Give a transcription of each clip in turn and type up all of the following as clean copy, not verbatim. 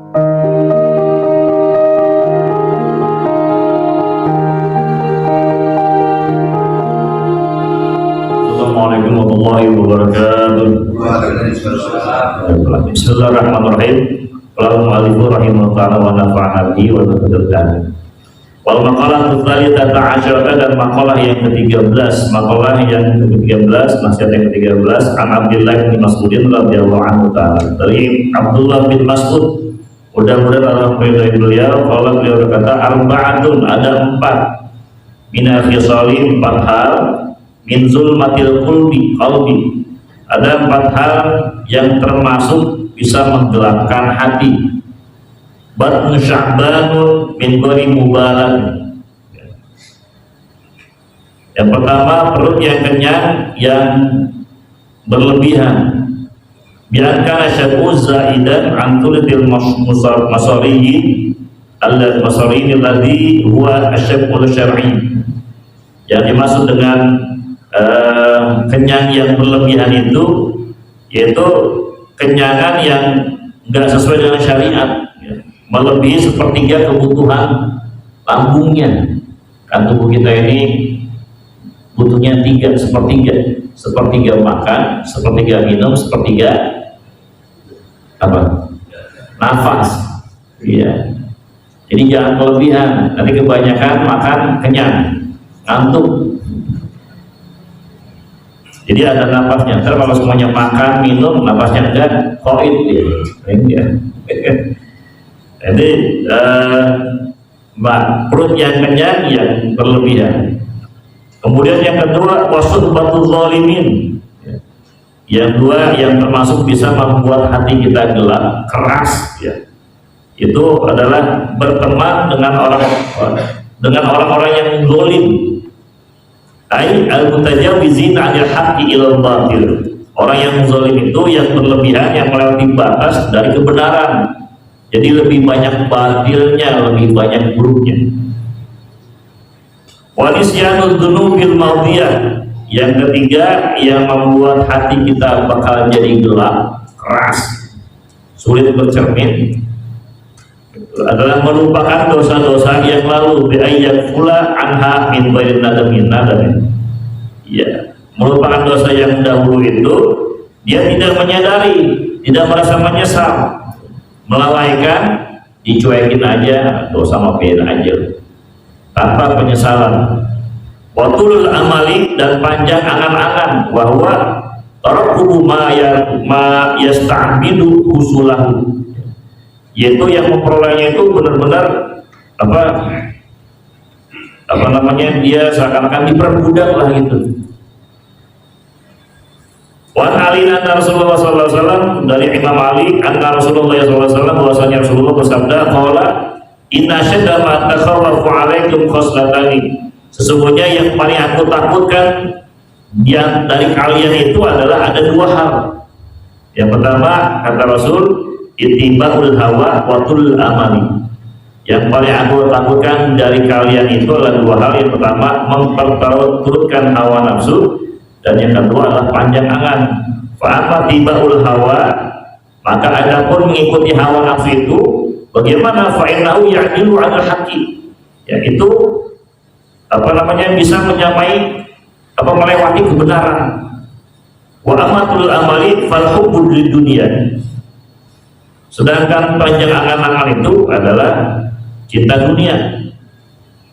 Assalamualaikum warahmatullahi wabarakatuh. Bismillahirrahmanirrahim. Qala rahimahullah ta'ala wa nafa'ana bihi wa tafadhalna. Wal maqalah tsalitsata asyarata, dan maqalah yang ke-13, nasihat yang ke-13 an Abdullah bin Mas'ud radhiyallahu anhu ta'ala. Dari Abdullah bin Mas'ud, mudah-mudahan Allah meridai beliau, kalau beliau berkata, arba'atun, ada 4 mina khisali, 4 hal min zulmatil qalbi, ada 4 hal yang termasuk bisa menggelapkan hati. Batnu sya'banu min ghairi mubalah. Yang pertama, perut yang kenyang yang berlebihan. Biarkan syab'u zaidan an tulil masariyi al-masariyi alladhi huwa asyab'ul syar'i. Yang dimaksud dengan kenyang yang berlebihan itu yaitu kenyangan yang enggak sesuai dengan syariat, melebihi sepertiga kebutuhan lambungnya. Kan tubuh kita ini butuhnya 3 sepertiga makan, sepertiga minum, sepertiga apa? Nafas. Iya. Jadi jangan kelebihan, nanti kebanyakan makan kenyang, ngantuk. Jadi ada nafasnya. Ntar kalau semuanya makan, minum, nafasnya enggak, koid ya. Jadi perut yang kenyang yang berlebihan. Kemudian yang kedua, wasuhbatul zalimin. Yang dua yang termasuk bisa membuat hati kita gelap, keras ya. Itu adalah berteman dengan orang-orang yang zalim. Ai al-mutajawizin 'anil haqqi ilal batil. Orang yang zalim itu yang berlebihan, yang melewati batas dari kebenaran. Jadi lebih banyak batilnya, lebih banyak buruknya. Wa nisyanul dzunubil madiyah. Yang ketiga yang membuat hati kita bakal jadi gelap, keras, sulit bercermin, adalah melupakan dosa-dosa yang lalu, bi ayyakula anha min bayin nadamin. Ya, melupakan dosa yang dahulu itu dia tidak menyadari, tidak merasa menyesal, melalaikan, dicuekin aja, dosa maafin aja tanpa penyesalan. Watulul amali, dan panjang angan-angan, bahwa tarakkuhu ma yasta'bidu husulahu, yaitu yang memperolehnya itu benar-benar apa namanya, dia seakan-akan diperbudak lah gitu. Wan Ali anna Rasulullah sallallahu alaihi wasallam, dari Imam Ali anna Rasulullah sallallahu alaihi wasallam, bahwasanya Rasulullah bersabda, qala inna syadda ma takhawwafu alaikum khoslatani. Sesungguhnya yang paling aku takutkan yang dari kalian itu adalah ada 2 hal. Yang pertama, kata Rasul, ittiba'ul hawa watul amali. Yang paling aku takutkan dari kalian itu adalah 2 hal. Yang pertama, memperturutkan hawa nafsu, dan yang kedua adalah panjang angan. Fa'ama tiba'ul hawa, maka adapun mengikuti hawa nafsu itu bagaimana? Fa'innahu ya'dilu 'alal haqqi, yaitu bisa menyamai melewati kebenaran. Wa amatul amali fal hubbul dunya. Sedangkan panjang angan-angan itu adalah cinta dunia.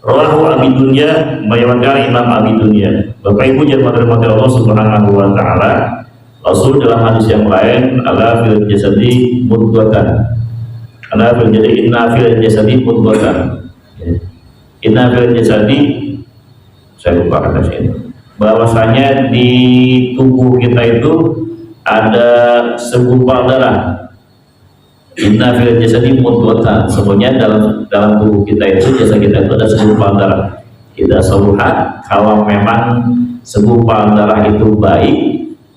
Rawahu Abi Dunya, meriwayatkan Imam Abi Dunya. Bapak Ibu yang dirahmati Allah Subhanahu wa taala, Rasul dalam hadis yang lain, ala fil jasadi mudghatan. Ala fil jasadi, inna fil jasadi mudghatan. Inna fil jasadi, saya lupa kata saya, bahwasanya di tubuh kita itu ada segumpal darah. Inna fil jasadi mudghatan, sebenarnya dalam tubuh kita itu, jasa kita itu ada segumpal darah. Idza saluhat, kalau memang segumpal darah itu baik,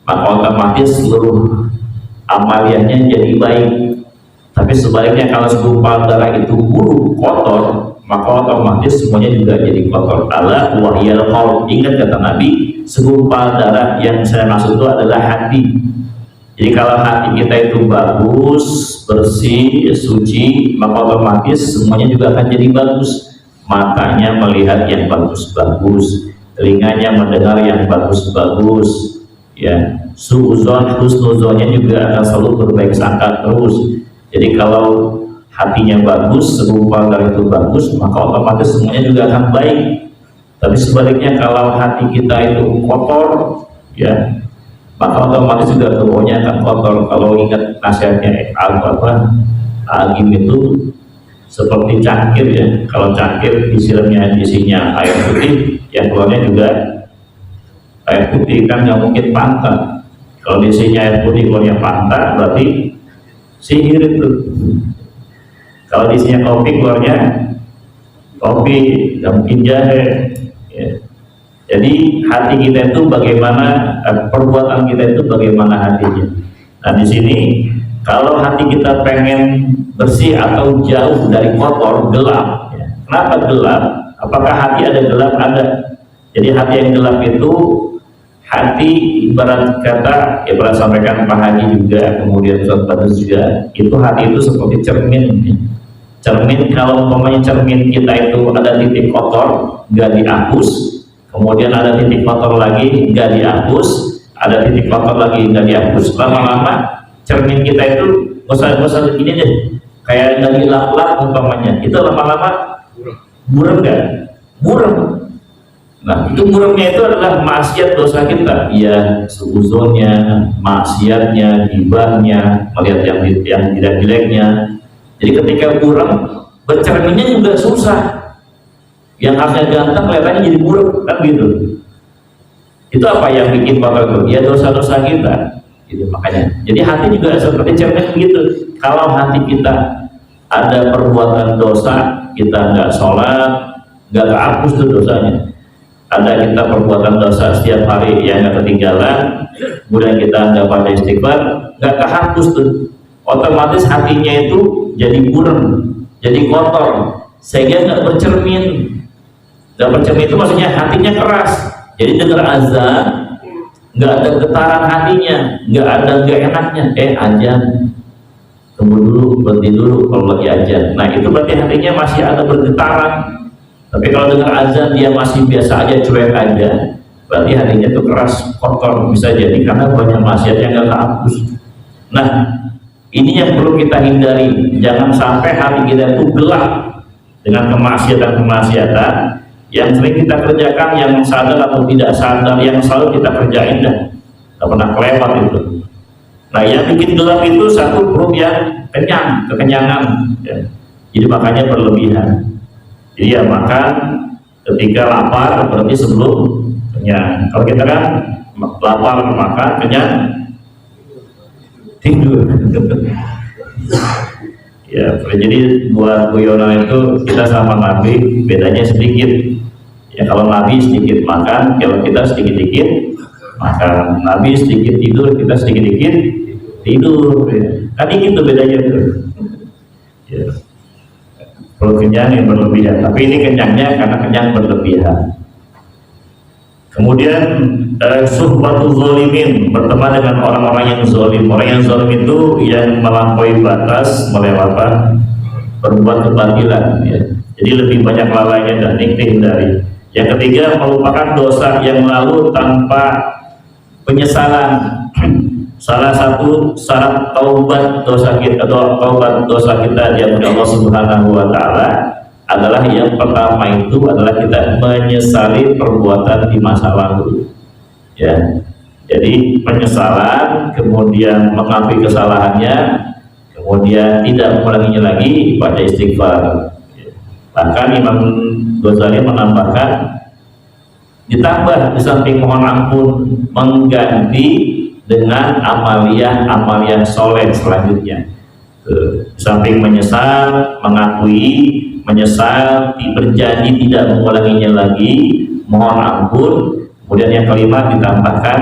maka otomatis seluruh amaliyahnya jadi baik. Tapi sebaliknya kalau segumpal darah itu buruk, kotor, maka otomatis semuanya juga jadi kotor. Ala wahyal qaul, ingat kata Nabi, segumpal darah yang saya maksud itu adalah hati. Jadi kalau hati kita itu bagus, bersih, suci, maka otomatis semuanya juga akan jadi bagus. Matanya melihat yang bagus-bagus, telinganya mendengar yang bagus-bagus, ya. Suuzon, husnuzonnya juga akan selalu berbaik sangka terus. Jadi kalau hatinya bagus, serupa itu bagus, maka otomatis semuanya juga akan baik. Tapi sebaliknya kalau hati kita itu kotor, ya, maka otomatis juga tubuhnya akan kotor. Kalau ingat nasihatnya Agim itu seperti cangkir, ya. Kalau cangkir isinya air putih, yang keluarnya juga air putih, kan nggak mungkin pantat. Kalau isinya air putih keluarnya pantat, berarti sihir itu. Kalau isinya kopi keluarnya kopi, nggak mungkin jahe, ya. Jadi hati kita itu bagaimana, perbuatan kita itu bagaimana hatinya. Nah di sini kalau hati kita pengen bersih atau jauh dari kotor, gelap, ya. Kenapa gelap? Apakah hati ada gelap? Ada. Jadi hati yang gelap itu hati ibarat kata, ibarat sampaikan Pak Haji juga, kemudian Ustaz Badrus juga, itu hati itu seperti cermin, ya. Cermin, kalau umpamanya cermin kita itu ada titik kotor, nggak dihapus, kemudian ada titik kotor lagi, nggak dihapus, ada titik kotor lagi, nggak dihapus, lama-lama cermin kita itu bosan ini deh, kayak nggak dilap-lap umpamanya, itu lama-lama buram nggak? Buram. Nah itu buramnya itu adalah maksiat dosa kita, ya, suuzonnya, maksiatnya, gibahnya, melihat yang tidak-jeleknya. Jadi ketika buram, bercerminnya juga susah. Yang harusnya ganteng kelihatannya jadi buram, kan gitu. Itu apa yang bikin batal itu? Ya dosa-dosa kita. Gitu makanya. Jadi hati juga seperti cermin begitu. Kalau hati kita ada perbuatan dosa, kita nggak sholat, nggak kehapus tuh dosanya. Ada kita perbuatan dosa setiap hari yang nggak ketinggalan, kemudian kita nggak baca istighfar, nggak kehapus tuh. Otomatis hatinya itu jadi buram, jadi kotor, sehingga nggak bercermin. Nggak bercermin itu maksudnya hatinya keras. Jadi dengar azan, nggak ada getaran hatinya, nggak ada nggak enaknya. Azan, tunggu dulu, berhenti dulu kalau lagi azan. Nah itu berarti hatinya masih ada bergetaran. Tapi kalau dengar azan dia masih biasa aja, cuek aja, berarti hatinya itu keras, kotor, bisa jadi karena banyak maksiat yang nggak kehapus. Nah ini yang perlu kita hindari, jangan sampai hati kita itu gelap dengan kemaksiatan-kemaksiatan yang sering kita kerjakan, yang sadar atau tidak sadar, yang selalu kita kerjain dah, nggak pernah kelewat itu. Nah yang bikin gelap itu satu, perut yang kenyang, kekenyangan, ya. Jadi makanya berlebihan. Jadi ya makan ketika lapar, berarti sebelum kenyang. Kalau kita kan lapar makan, kenyang tidur. Ya, jadi buat guyonan itu kita sama Nabi bedanya sedikit. Ya kalau Nabi sedikit makan, kalau kita sedikit-sedikit makan. Nabi sedikit tidur, kita sedikit-sedikit tidur. Ya. Kan ini tuh bedanya tuh. Ya. Perlu kenyang yang berlebihan, tapi ini kenyangnya karena kenyang berlebihan. Kemudian suhbatul zolimin, berteman dengan orang-orang yang zolim. Orang yang zolim itu yang melampaui batas, melewatkan, berbuat kebatilan, ya. Jadi lebih banyak lalainya dan dihindari. Yang ketiga, melupakan dosa yang lalu tanpa penyesalan. Salah satu syarat taubat dosa kita, taubat dosa kita di hadapan Allah Subhanahu wa Ta'ala adalah yang pertama itu adalah kita menyesali perbuatan di masa lalu, ya. Jadi penyesalan, kemudian mengakui kesalahannya, kemudian tidak mengulanginya lagi, baca istighfar. Bahkan Imam Ghazali menambahkan, ditambah di samping mohon ampun, mengganti dengan amalia soleh selanjutnya. Di samping menyesal, mengakui, menyesal, berjanji tidak mengulanginya lagi, mohon ampun. Kemudian yang kelima ditambahkan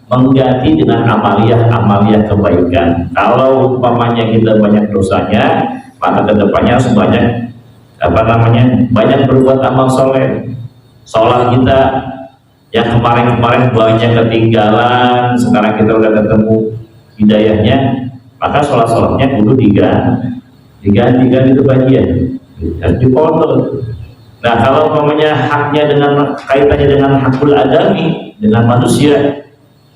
mengganti dengan amalia kebaikan. Kalau umpamanya kita banyak dosanya, maka kedepannya harus banyak berbuat amal soleh. Sholat kita yang kemarin banyak ketinggalan, sekarang kita udah ketemu, hidayahnya, maka sholat-sholatnya kudu diganti kan itu bagian harus dipotong. Nah kalau umpamanya haknya dengan kaitannya dengan hakul adami, dengan manusia,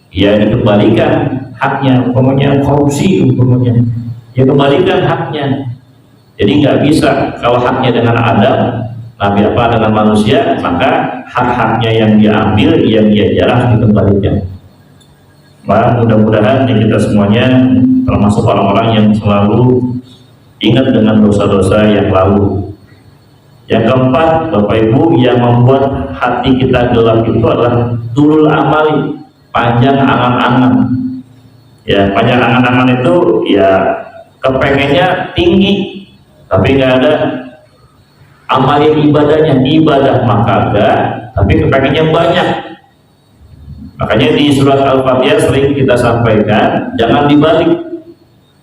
ya dikembalikan haknya. Umpamanya korupsi, umpamanya ya kembalikan haknya. Jadi nggak bisa kalau haknya dengan Adam, Nabi apa dengan manusia, maka hak-haknya yang diambil, yang dia jarang dikembalikan. Nah, mudah-mudahan kita semuanya termasuk orang-orang yang selalu ingat dengan dosa-dosa yang lalu. Yang keempat, Bapak Ibu, yang membuat hati kita gelap itu adalah tulul amali, panjang angan-angan. Ya, panjang angan-angan itu ya kepengennya tinggi, tapi nggak ada amal yang ibadahnya, ibadah maka ada, tapi kepengennya banyak. Makanya di surat Al-Fatihah sering kita sampaikan, jangan dibalik.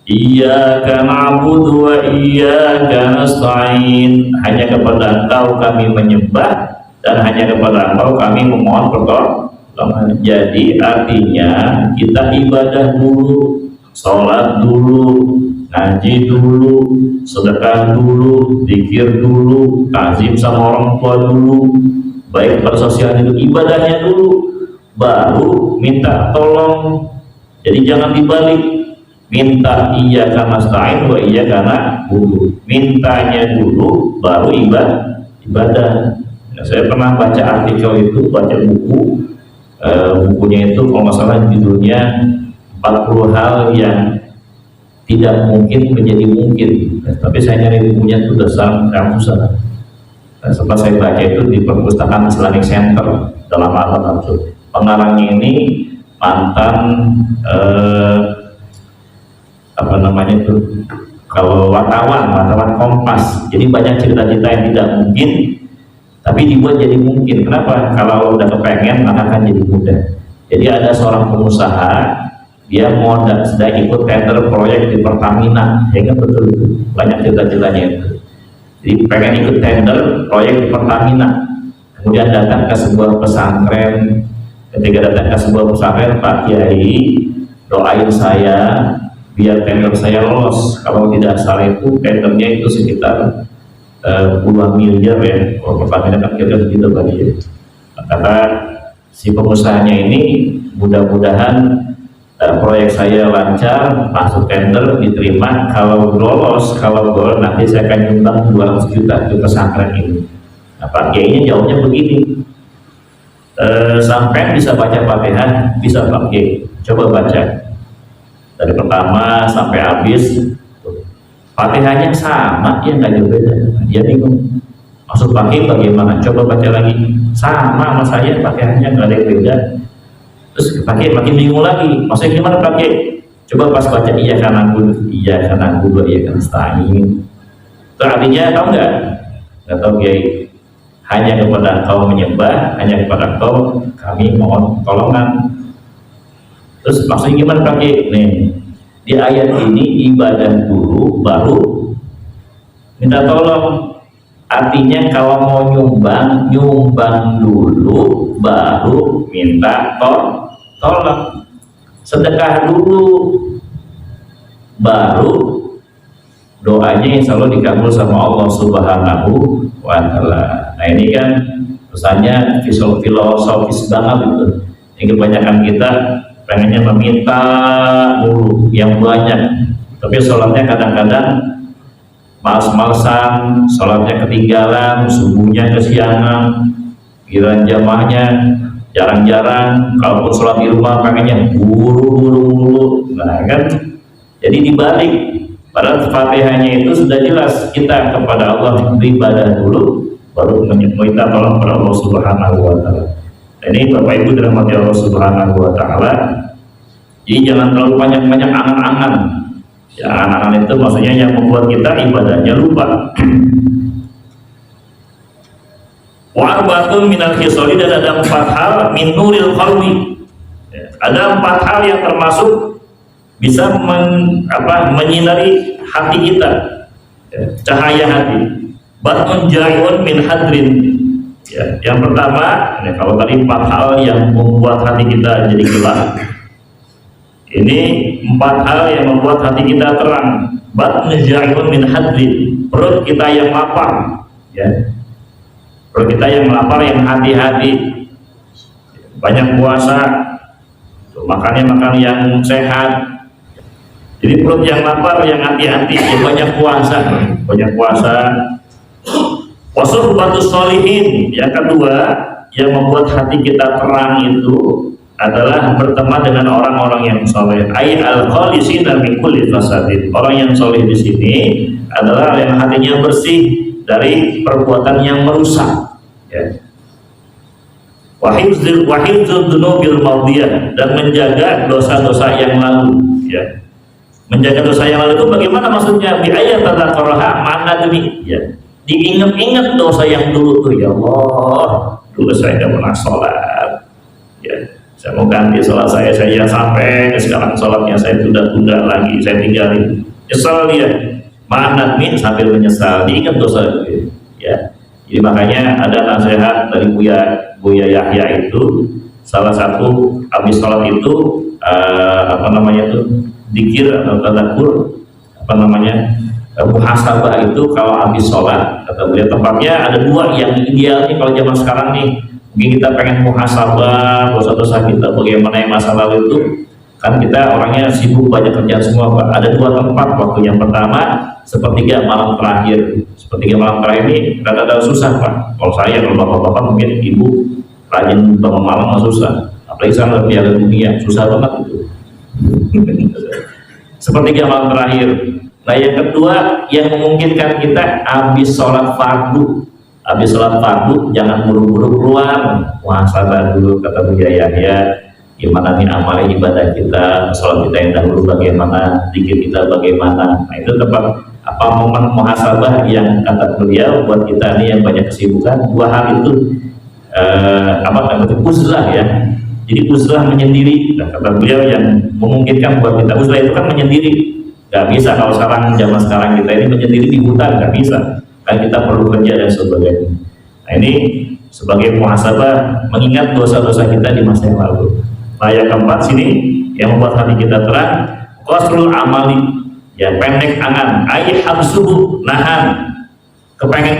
Iyyaka na'budu wa iyyaka nasta'in. Hanya kepada Engkau kami menyembah dan hanya kepada Engkau kami memohon pertolongan. Jadi artinya kita ibadah dulu, sholat dulu, ngaji dulu, sedekah dulu, zikir dulu, ta'zim sama orang tua dulu, baik bersosial itu ibadahnya dulu, baru minta tolong. Jadi jangan dibalik. Minta iyyaka nasta'in wa iyyaka na'budu. Mintanya dulu baru ibadah. Nah, saya pernah baca artikel itu, baca buku, bukunya itu kalau nggak salah judulnya 40 hal yang tidak mungkin menjadi mungkin. Tapi saya nyari bukunya itu udah susah. Setelah saya baca itu di perpustakaan Islamic Center dalam alat absurd. Pengarangnya ini mantan apa namanya itu, kalau wartawan Kompas. Jadi banyak cerita-cerita yang tidak mungkin tapi dibuat jadi mungkin. Kenapa? Kalau udah kepengen maka akan jadi mudah. Jadi ada seorang pengusaha, dia mau sedang ikut tender proyek di Pertamina, ya kan, betul itu banyak cerita-ceritanya itu. Jadi pengen ikut tender proyek di Pertamina, kemudian datang ke sebuah pesantren. Ketika datang ke sebuah pesantren, Pak Kiai doain saya biar tender saya lolos. Kalau tidak salah itu tendernya itu sekitar puluhan miliar ya, kalau Pertamina kan kira-kira segitu tadi ya. Kata si pengusahanya ini, mudah-mudahan proyek saya lancar, masuk tender, diterima. Kalau lolos, kalau gol, nanti saya akan nyumbang 200 juta ke pesantren ini. Nah Pak Kiai-nya jawabnya begini, sampai bisa baca Fatihah? Bisa Pak Kiai, coba baca dari pertama sampai habis. Fatihahnya sama, ya nggak jauh beda. Dia bingung, maksud pakai bagaimana? Coba baca lagi, sama saya, Fatihahnya nggak ada yang beda. Terus pakai makin bingung lagi, maksudnya gimana pakai? Coba pas baca iya kanan dulu, iya kanan dulu, iya kanan nasta'in. Itu artinya tahu nggak? Nggak tahu Kiai. Hanya kepada Engkau menyembah, hanya kepada Engkau kami mohon pertolongan. Terus maksudnya gimana pakai? Nih, di ayat ini ibadah dulu baru minta tolong. Artinya kalau mau nyumbang dulu baru minta tolong. Sedekah dulu baru doanya insya Allah dikabul sama Allah Subhanahu wa Ta'ala. Nah ini kan pesannya filosofis banget itu. Yang kebanyakan kita pengennya meminta dulu yang banyak, tapi sholatnya kadang-kadang males-malesan, sholatnya ketinggalan, subuhnya kesiangan, giliran jamaahnya jarang-jarang. Kalaupun sholat di rumah pengennya buru-buru. Nah kan, jadi dibalik. Padahal Fatihahnya itu sudah jelas, kita kepada Allah beribadah dulu, baru minta tolong kepada Allah Subhanahu wa Ta'ala. Ini Bapak Ibu dirahmati Allah Subhanahu wa Ta'ala. Jadi jangan terlalu banyak-banyak angan-angan. Ya, angan-angan itu maksudnya yang membuat kita ibadahnya lupa. Wa arba'atun minal khisali, dan ada 4 hal min nuril qalbi. Ada 4 hal yang termasuk bisa menyinari hati kita, cahaya hati. Batun jaiun min hadrin. Ya, yang pertama, kalau tadi 4 hal yang membuat hati kita jadi gelap. Ini 4 hal yang membuat hati kita terang. Batnu ja'un min hadrin, perut kita yang lapar, ya. Perut kita yang lapar, yang hati-hati, banyak puasa, makannya makan yang sehat. Jadi perut yang lapar, yang hati-hati, yang banyak puasa, banyak puasa. Wasuhbatus sholihin, yang kedua yang membuat hati kita terang itu adalah berteman dengan orang-orang yang soleh. Ay al-khalisina min kulli fasadin. Orang yang soleh di sini adalah yang hatinya bersih dari perbuatan yang merusak, ya. Wahifdzul dzunubil madiyah, dan menjaga dosa-dosa yang lalu, ya. Menjaga dosa yang lalu itu bagaimana maksudnya? Bi ayat tadzakaraha mana demi, ya. Diingat-ingat dosa yang dulu tuh, ya Allah, dulu saya tidak pernah sholat, ya. Saya mau ganti sholat saya sampai sekarang sholatnya saya tunda-tunda lagi, saya tinggalin. Nyesal dia, manat min, sambil menyesal, diingat dosa itu, ya. Jadi makanya ada nasihat dari Buya Yahya itu, salah satu habis sholat itu dzikir atau tadakur, muhasabah itu kalau habis sholat, kata beliau tempatnya ada 2 yang idealnya kalau zaman sekarang nih. Mungkin kita pengen muhasabah dosa-dosa kita, bagaimana yang masa lalu itu, kan kita orangnya sibuk, banyak kerjaan semua, Pak. Ada 2 tempat waktu. Yang pertama, sepertiga malam terakhir. Sepertiga malam terakhir ini rada-rada susah, Pak. Kalau saya, kalau bapak-bapak mungkin ibu rajin bangun malam mah susah. Apalagi sekarang Piala Dunia, susah banget itu. Sepertiga malam terakhir. Nah, yang kedua yang memungkinkan kita habis sholat fardu. Habis sholat fardu jangan buru-buru keluar, muhasabah dulu, kata Buya Yahya, gimana nih amal ibadah kita, sholat kita yang dahulu bagaimana, zikir kita bagaimana. Nah, itu tempat momen muhasabah yang kata beliau buat kita nih yang banyak kesibukan. 2 hal itu uzlah, ya. Jadi uzlah menyendiri. Nah, kata beliau yang memungkinkan buat kita uzlah itu kan menyendiri. Gak bisa kalau zaman sekarang kita ini menyendiri di hutan, gak bisa. Kan kita perlu kerja dan sebagainya. Nah, ini sebagai muhasabah, mengingat dosa-dosa kita di masa yang lalu. Nah, yang keempat sini yang membuat hati kita terang, qasrul amali, ya, pendek angan, ay habsuhu, nahan kepengen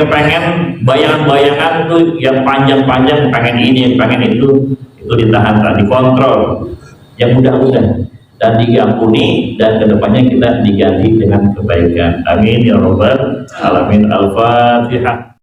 bayangan-bayangan tuh yang panjang-panjang, pengen ini, pengen itu ditahan, dikontrol, yang mudah-mudah dan diampuni, dan kedepannya kita diganti dengan kebaikan. Amin ya rabbal alamin. Al-Fatihah.